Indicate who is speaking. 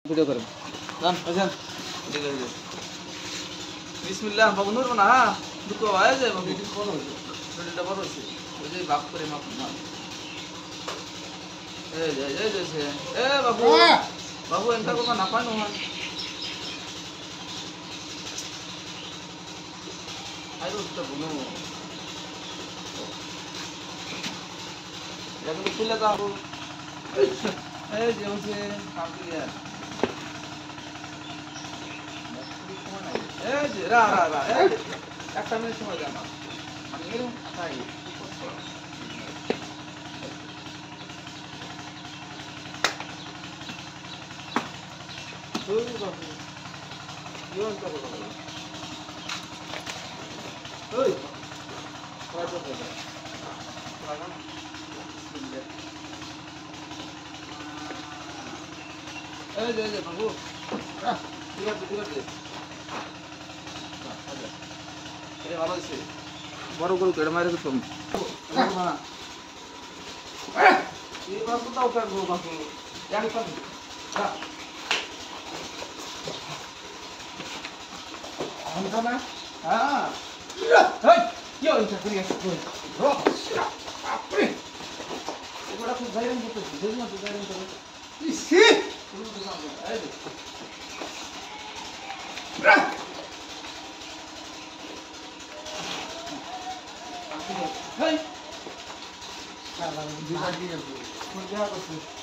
Speaker 1: Video করেন জান আছেন ঠিক আছে বিসমিল্লাহ বাবু নূর না দুটো আয় যায় বাবু ভিডিও বড় হইছে ভিডিওটা বড় হইছে ওই যে বাপ করে মাপ না এই যে এ বাবু বাবু এন্টা কথা না পায় না আইরো তো বলো এটা তো খুলে দাও এই যে হচ্ছে কাম ক্লিয়ার এই যে রা এই একটা মিনিট সময় দেন আমি এরকম তাই তুই বাবু ইওন তো বলো ওই কত বলো লাগান এই যে বাবু ঠিক আছে এই ভালো আছে বড় গরু কেটে মারে তো এই বাবু তাও কার গরু বাবু জানি পাবি আমটা না হ্যাঁ এই কি হইছে করে গেছে রো আপরে এবারে তো জাইরাম করতে দেই না তো জাইরাম করে ইসি এই Hey! Cara, não vai vir. Não vai vir.